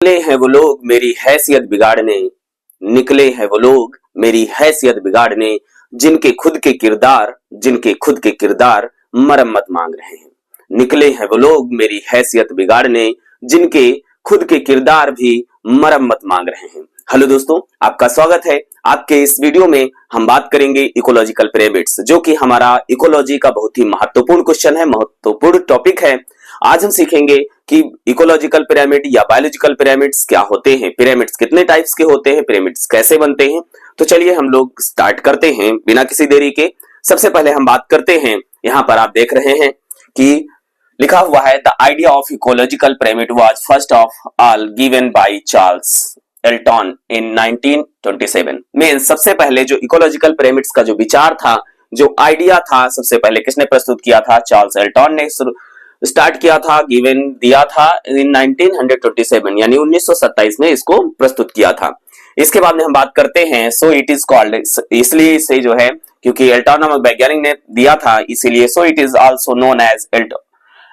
निकले हैं वो लोग मेरी हैसियत बिगाड़ने, निकले हैं वो लोग मेरी हैसियत बिगाड़ने, जिनके खुद के किरदार मरम्मत मांग रहे हैं। निकले हैं वो लोग मेरी हैसियत बिगाड़ने, जिनके खुद के किरदार भी मरम्मत मांग रहे हैं। हेलो दोस्तों, आपका स्वागत है। आपके इस वीडियो में हम बात करेंगे इकोलॉजिकल पिरामिड्स, जो कि हमारा इकोलॉजी का बहुत ही महत्वपूर्ण क्वेश्चन है, महत्वपूर्ण टॉपिक है। आज हम सीखेंगे कि इकोलॉजिकल पिरामिड या बायोलॉजिकल पिरामिड्स क्या होते हैं, पिरामिड्स कितने टाइप्स के होते हैं, पिरामिड्स कैसे बनते हैं। तो चलिए हम लोग स्टार्ट करते हैं बिना किसी देरी के। सबसे पहले हम बात करते हैं, यहाँ पर आप देख रहे हैं कि लिखा हुआ है the idea of ecological pyramid was first of all given by Charles Elton in 1927। में सबसे पहले जो इकोलॉजिकल पिरामिड्स का जो विचार था, जो आइडिया था, सबसे पहले किसने प्रस्तुत किया था? चार्ल्स एल्टन ने स्टार्ट किया था, गिवन दिया था इन 1927 यानी 1927 में इसको प्रस्तुत किया था। इसके बाद में हम बात करते हैं सो इट इज कॉल्ड, इसलिए इसे जो है क्योंकि एल्टन नामक वैज्ञानिक ने दिया था इसीलिए so it is also known as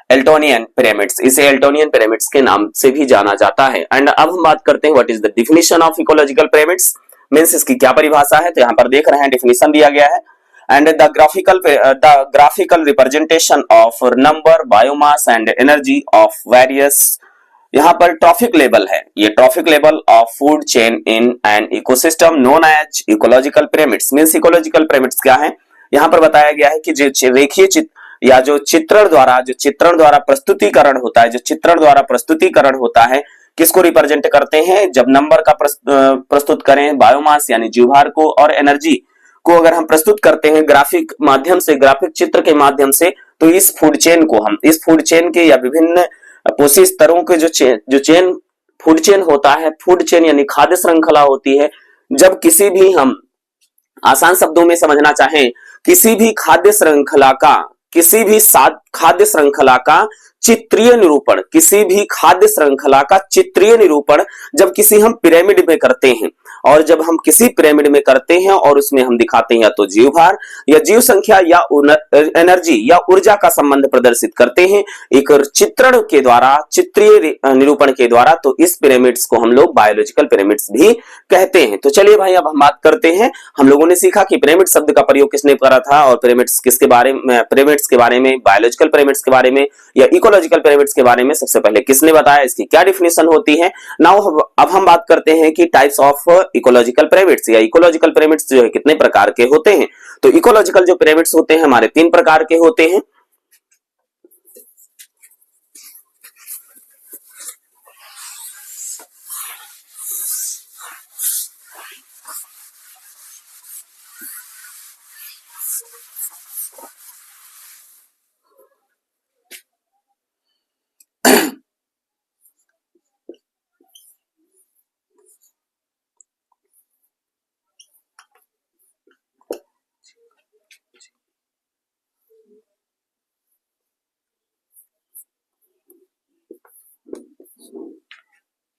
Eltonian pyramids, इसे एल्टोनियन पिरामिड्स के नाम से भी जाना जाता है। एंड अब हम बात करते हैं what is the definition of ecological pyramids, means इसकी क्या परिभाषा है। तो यहाँ पर देख रहे हैं डेफिनेशन दिया गया है। And the graphical representation of number, biomass and energy of various, यहाँ पर ट्रॉफिक लेवल है, ये trophic level of food chain in an ecosystem known as ecological pyramids. Means ecological pyramids क्या है, यहाँ पर बताया गया है कि जो रेखीय या जो चित्रण द्वारा प्रस्तुतिकरण होता है, जो चित्रण द्वारा प्रस्तुतिकरण होता है, किसको रिप्रेजेंट करते हैं? जब नंबर का प्रस्तुत करें, बायोमास यानी जीवभार को, और एनर्जी को अगर हम प्रस्तुत करते हैं ग्राफिक माध्यम से, ग्राफिक चित्र के माध्यम से, तो इस फूड चेन को हम, इस फूड चेन के या विभिन्न पोषी स्तरों के जो चेन फूड चेन होता है, फूड चेन यानी खाद्य श्रृंखला होती है। जब किसी भी, हम आसान शब्दों में समझना चाहें, किसी भी खाद्य श्रृंखला का चित्रीय निरूपण, किसी भी खाद्य श्रृंखला का चित्रीय निरूपण जब किसी हम पिरामिड में करते हैं, और जब हम किसी पिरामिड में करते हैं और उसमें हम दिखाते हैं या तो जीवभार या जीव संख्या या एनर्जी या ऊर्जा का संबंध प्रदर्शित करते हैं एक चित्रण के द्वारा, चित्रीय निरूपण के द्वारा, तो इस पिरामिड्स को हम लोग बायोलॉजिकल पिरामिड्स भी कहते हैं। तो चलिए भाई, अब हम बात करते हैं। हम लोगों ने सीखा कि पिरामिड शब्द का प्रयोग किसने करा था, और पिरामिड्स किसके बारे में, पिरामिड्स के बारे में, बायोलॉजिकल पिरामिड्स के बारे में या इकोलॉजिकल पिरामिड्स के बारे में सबसे पहले किसने बताया, इसकी क्या डेफिनेशन होती है। नाउ अब हम बात करते हैं कि टाइप्स ऑफ इकोलॉजिकल पिरामिड्स या इकोलॉजिकल पिरामिड्स जो है कितने प्रकार के होते हैं। तो इकोलॉजिकल जो पिरामिड्स होते हैं हमारे 3 प्रकार के होते हैं।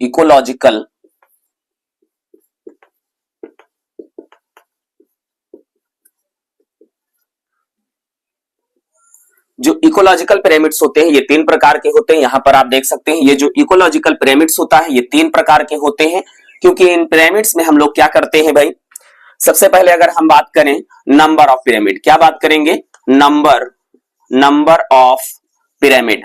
इकोलॉजिकल जो इकोलॉजिकल पिरामिड्स होते हैं ये 3 प्रकार के होते हैं। यहां पर आप देख सकते हैं, ये जो इकोलॉजिकल पिरामिड्स होता है ये 3 प्रकार के होते हैं, क्योंकि इन पिरामिड्स में हम लोग क्या करते हैं भाई, सबसे पहले अगर हम बात करें नंबर ऑफ पिरामिड, क्या बात करेंगे? Number of pyramid,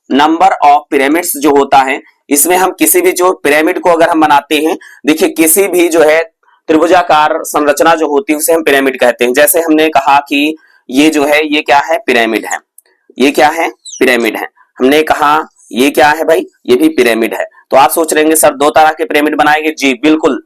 number of pyramids जो होता है, इसमें हम किसी भी जो पिरामिड को अगर हम बनाते हैं, देखिए किसी भी जो है त्रिभुजाकार संरचना जो होती है उसे हम पिरामिड कहते हैं। जैसे हमने कहा कि ये जो है, ये क्या है? पिरामिड है। ये क्या है? पिरामिड है। हमने कहा ये क्या है भाई? ये भी पिरामिड है। तो आप सोच रहे हैं सर 2 तरह के पिरामिड बनाएंगे? जी बिल्कुल।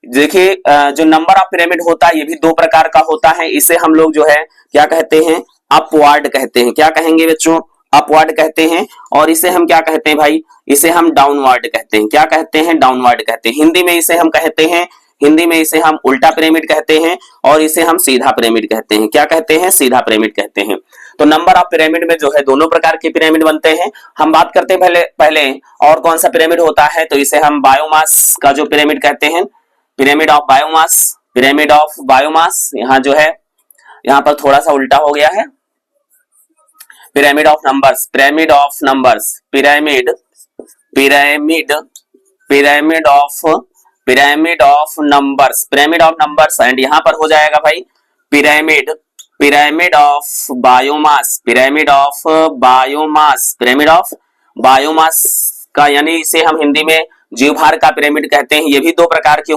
देखिए जो नंबर ऑफ पिरामिड होता है ये भी 2 प्रकार का होता है। इसे हम लोग जो है क्या कहते हैं? अपवार्ड कहते हैं। क्या कहेंगे बच्चों? अपवार्ड कहते हैं। और इसे हम क्या कहते हैं भाई? इसे हम डाउनवर्ड कहते हैं। क्या कहते हैं? डाउनवर्ड कहते हैं। हिंदी में इसे हम कहते हैं, हिंदी में इसे हम उल्टा पिरामिड कहते हैं, और इसे हम सीधा पिरामिड कहते हैं। क्या कहते हैं? सीधा पिरामिड कहते हैं। तो नंबर ऑफ पिरामिड में जो है दोनों प्रकार के पिरामिड बनते हैं। हम बात करते हैं पहले और कौन सा पिरामिड होता है, तो इसे हम बायोमास का जो पिरामिड कहते हैं, pyramid of biomass, pyramid of biomass. यहाँ जो है, यहाँ पर थोड़ा सा उल्टा हो गया है, pyramid of numbers, pyramid of numbers, pyramid pyramid of numbers and यहां पर हो जाएगा भाई पिरामिड पिरामिड ऑफ बायोमास का, यानी इसे हम हिंदी में जीवभार का पिरामिड कहते हैं। ये भी दो प्रकार के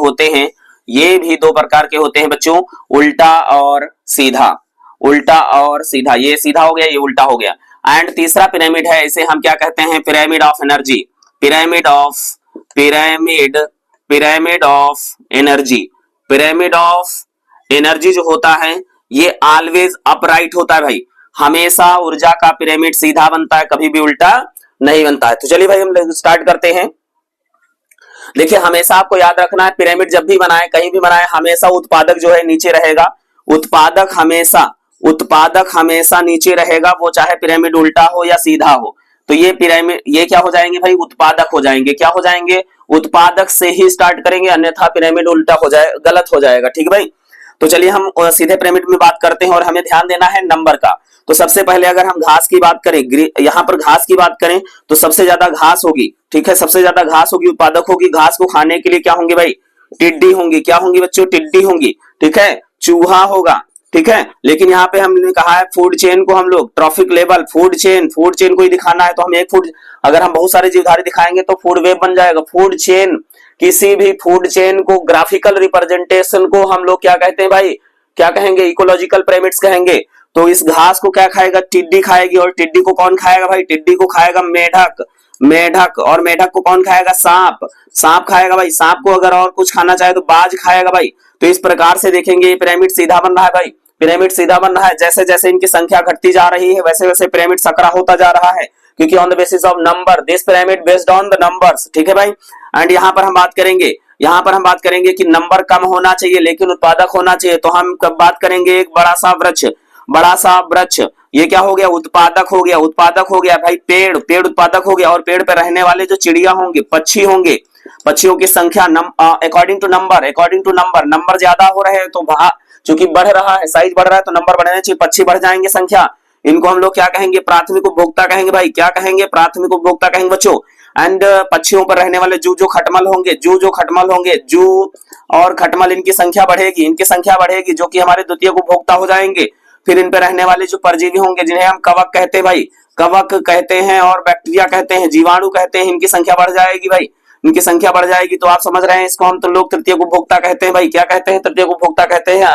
होते हैं, बच्चों, उल्टा और सीधा। ये सीधा हो गया, ये उल्टा हो गया। एंड तीसरा पिरामिड है, इसे हम क्या कहते हैं, pyramid of energy. Pyramid of energy जो होता है ये ऑलवेज अपराइट होता है भाई, हमेशा ऊर्जा का पिरामिड सीधा बनता है, कभी भी उल्टा नहीं बनता है। तो चलिए भाई हम स्टार्ट करते हैं। देखिए हमेशा आपको याद रखना है, पिरामिड जब भी बनाए, कहीं भी बनाए, हमेशा उत्पादक जो है नीचे रहेगा। उत्पादक हमेशा नीचे रहेगा, वो चाहे पिरामिड उल्टा हो या सीधा हो। तो ये पिरामिड, ये क्या हो जाएंगे भाई, उत्पादक हो जाएंगे। क्या हो जाएंगे, उत्पादक से ही स्टार्ट करेंगे, अन्यथा पिरामिड उल्टा हो जाए, गलत हो जाएगा। ठीक भाई, तो चलिए हम सीधे पिरामिड में बात करते हैं और हमें ध्यान देना है नंबर का। तो सबसे पहले अगर हम घास की बात करें, यहाँ पर घास की बात करें तो सबसे ज्यादा घास होगी। ठीक है, सबसे ज्यादा घास होगी, उत्पादक होगी। घास को खाने के लिए क्या होंगे भाई, टिड्डी होंगी। क्या होंगी बच्चों, टिड्डी होंगी। ठीक है, चूहा होगा। ठीक है, लेकिन यहाँ पे हमने कहा है फूड चेन को हम लोग ट्रॉफिक लेवल, फूड चेन को ही दिखाना है। तो हम एक फूड, अगर हम बहुत सारे जीवधारी दिखाएंगे तो फूड वेब बन जाएगा। फूड चेन, किसी भी फूड चेन को ग्राफिकल रिप्रेजेंटेशन को हम लोग क्या कहते हैं भाई, क्या कहेंगे, इकोलॉजिकल पिरामिड्स कहेंगे। तो इस घास को क्या खाएगा, टिड्डी खाएगी। और टिड्डी को कौन खाएगा भाई, टिड्डी को खाएगा मेढक। और मेढक को कौन खाएगा, सांप खाएगा भाई। सांप को अगर और कुछ खाना चाहे तो बाज खाएगा भाई। तो इस प्रकार से देखेंगे ये पिरामिड सीधा बन रहा है भाई, पिरामिड सीधा बन रहा है। जैसे जैसे इनकी संख्या घटती जा रही है वैसे वैसे पिरामिड सकरा होता जा रहा है, क्योंकि on the basis of number, this pyramid based on the numbers. ठीक है भाई, एंड यहाँ पर हम बात करेंगे कि नंबर कम होना चाहिए लेकिन उत्पादक होना चाहिए। तो हम कब बात करेंगे, एक बड़ा सा वृक्ष, ये क्या हो गया, उत्पादक हो गया भाई। पेड़ उत्पादक हो गया। और पेड़ पे रहने वाले जो चिड़िया होंगे, पक्षी होंगे, पक्षियों की संख्या अकॉर्डिंग टू नंबर ज्यादा हो रहे हैं तो चूंकि बढ़ रहा है, साइज बढ़ रहा है तो नंबर बढ़ने चाहिए, पक्षी बढ़ जाएंगे संख्या। इनको हम लोग क्या कहेंगे, प्राथमिक उपभोक्ता कहेंगे भाई। क्या कहेंगे, प्राथमिक उपभोक्ता कहेंगे बच्चों। एंड पक्षियों पर रहने वाले जू खटमल होंगे, जू और खटमल, इनकी संख्या बढ़ेगी जो कि हमारे द्वितीय उपभोक्ता हो जाएंगे। फिर इन पे रहने वाले जो परजीवी होंगे, जिन्हें हम कवक कहते हैं भाई, कवक कहते हैं और बैक्टीरिया कहते हैं, जीवाणु कहते हैं, इनकी संख्या बढ़ जाएगी भाई, इनकी संख्या बढ़ जाएगी। तो आप समझ रहे हैं, इसको हम तो लोग तृतीय उपभोक्ता कहते हैं भाई। क्या कहते हैं, तृतीय उपभोक्ता कहते हैं।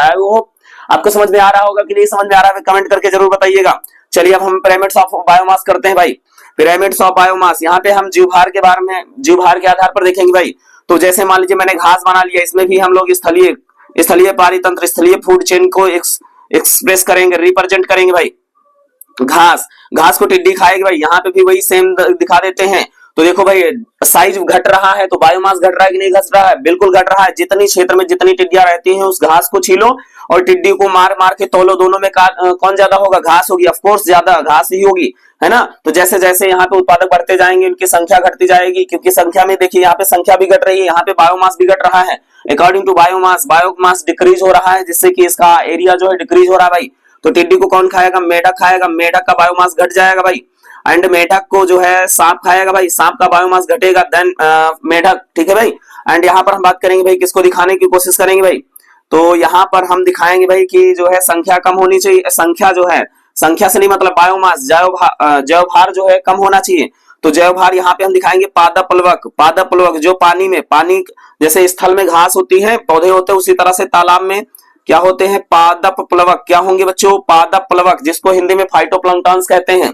आपको समझ में आ रहा होगा कि नहीं समझ में आ रहा है, कमेंट करके जरूर बताइएगा। चलिए अब हम पिरामिड्स ऑफ बायोमास करते हैं भाई। पिरामिड्स ऑफ बायोमास, यहाँ पे हम जीवभार के बारे में, जीवभार के आधार पर देखेंगे भाई। तो जैसे मान लीजिए मैंने घास बना लिया, इसमें भी हम लोग स्थलीय पारितंत्र, स्थलीय फूड चेन को एक्सप्रेस करेंगे, रिप्रेजेंट करेंगे भाई। घास को टिड्डी खाएगी भाई, यहाँ पे भी वही सेम दिखा देते हैं। तो देखो भाई, साइज घट रहा है तो बायोमास घट रहा है कि नहीं घट रहा है, बिल्कुल घट रहा है। जितनी क्षेत्र में जितनी टिड्डियां रहती हैं उस घास को छीलो और टिड्डी को मार के तोलो, दोनों में कौन ज्यादा होगा, घास होगी। ऑफ कोर्स ज्यादा घास ही होगी, है ना। तो जैसे जैसे यहाँ पे उत्पादक बढ़ते जाएंगे उनकी संख्या घटती जाएगी, क्योंकि संख्या में देखिए यहाँ पे संख्या भी घट रही है, यहाँ पे बायोमास भी घट रहा है। अकॉर्डिंग टू बायोमास डिक्रीज हो रहा है, जिससे कि इसका एरिया जो है डिक्रीज हो रहा है भाई। तो टिड्डी को कौन खाएगा, मेढक खाएगा, मेढक का बायोमास घट जाएगा भाई। एंड मेढक को जो है सांप खाएगा भाई, सांप का बायोमास घटेगा, देन मेढक। ठीक है भाई, एंड यहाँ पर हम बात करेंगे भाई, किसको दिखाने की कोशिश करेंगे भाई। तो यहाँ पर हम दिखाएंगे भाई कि जो है संख्या कम होनी चाहिए, संख्या जो है, संख्या से नहीं मतलब बायोमास, जैवभार जो है कम होना चाहिए। तो जैवभार यहाँ पे हम दिखाएंगे पादप जो पानी जैसे स्थल में घास होती है, पौधे होते हैं, उसी तरह से तालाब में क्या होते हैं, पादप प्लवक। क्या होंगे बच्चों, पादप प्लवक, जिसको हिंदी में फाइटोप्लैंक्टन्स कहते हैं।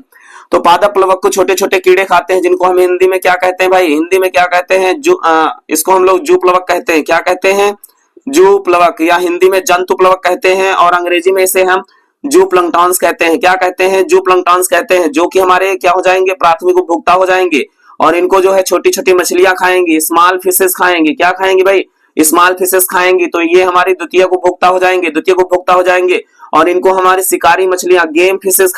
तो पादप प्लवक को छोटे छोटे कीड़े खाते हैं, जिनको हम हिंदी में क्या कहते हैं भाई, हिंदी में क्या कहते हैं, इसको हम लोग जू प्लवक कहते हैं। क्या कहते हैं, जू प्लवक, या हिंदी में जंतु प्लवक कहते हैं, और अंग्रेजी में इसे हम जू प्लैंक्टन्स कहते हैं। क्या कहते हैं, जू प्लैंक्टन्स कहते हैं, जो कि हमारे क्या हो जाएंगे, प्राथमिक उपभोक्ता हो जाएंगे। और इनको जो है छोटी छोटी मछलियां खाएंगी, स्मॉल फिशेस खाएंगे। क्या खाएंगे भाई, स्मॉल फिशेस खाएंगे। तो ये हमारी द्वितीय उपभोक्ता हो जाएंगे। और इनको हमारी शिकारी मछलियां गेम फिशेस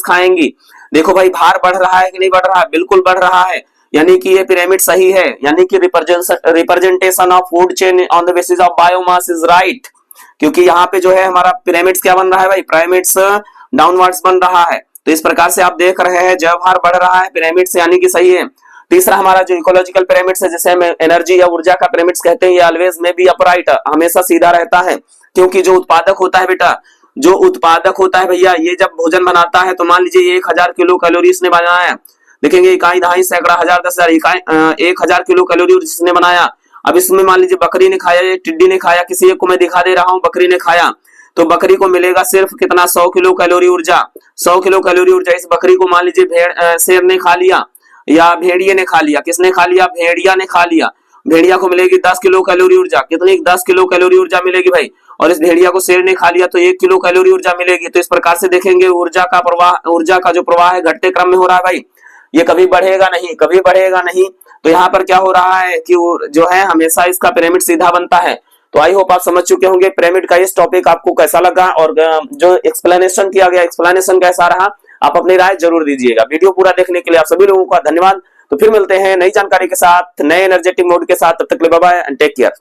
खाएंगी। देखो भाई, भार बढ़ रहा है कि नहीं बढ़ रहा है, बिल्कुल बढ़ रहा है। यानी कि ये पिरामिड सही है, यानी कि representation of food chain on the basis of biomass is right. क्योंकि यहाँ पे जो है हमारा पिरामिड्स क्या बन रहा है भाई, पिरामिड्स डाउनवर्ड्स बन रहा है। तो इस प्रकार से आप देख रहे हैं जैवभार बढ़ रहा है पिरामिड से, यानी कि सही है। तीसरा हमारा जो इकोलॉजिकल पिरामिड्स है, जिसे हम एनर्जी या ऊर्जा का पिरामिड्स कहते हैं, ये ऑलवेज में बी अपराइट, हमेशा सीधा रहता है, क्योंकि जो उत्पादक होता है बेटा, जो उत्पादक होता है भैया, ये जब भोजन बनाता है तो मान लीजिए 1000 किलो कैलोरी इसने बनाया, देखेंगे इकाई, दहाई, सैकड़ा, हजार, 10,000 इकाई, 1000 किलो कैलोरी जिसने बनाया। अब इसमें मान लीजिए बकरी ने खाया या टिड्डी ने खाया, किसी एक को मैं दिखा दे रहा हूं, बकरी ने खाया, तो बकरी को मिलेगा सिर्फ कितना, 100 किलो कैलोरी ऊर्जा। 100 किलो कैलोरी ऊर्जा इस बकरी को मान लीजिए शेर ने खा लिया या भेड़िए ने खा लिया, किसने खा लिया, भेड़िया ने खा लिया, भेड़िया को मिलेगी 10 किलो कैलोरी ऊर्जा, कितनी, 10 किलो कैलोरी ऊर्जा मिलेगी भाई, और इस भेड़िया को शेर ने खा लिया तो 1 किलो कैलोरी ऊर्जा मिलेगी। तो इस प्रकार से देखेंगे ऊर्जा का प्रवाह, ऊर्जा का जो प्रवाह है घटते क्रम में हो रहा है भाई, ये कभी बढ़ेगा नहीं, कभी बढ़ेगा नहीं। तो यहाँ पर क्या हो रहा है कि जो है हमेशा इसका पिरामिड सीधा बनता है। तो आई होप आप समझ चुके होंगे पिरामिड का इस टॉपिक आपको कैसा लगा, और जो एक्सप्लेनेशन किया गया, एक्सप्लेनेशन कैसा रहा, आप अपनी राय जरूर दीजिएगा। वीडियो पूरा देखने के लिए आप सभी लोगों का धन्यवाद। तो फिर मिलते हैं नई जानकारी के साथ, नए एनर्जेटिक मोड के साथ, तब तक के लिए bye bye and take care.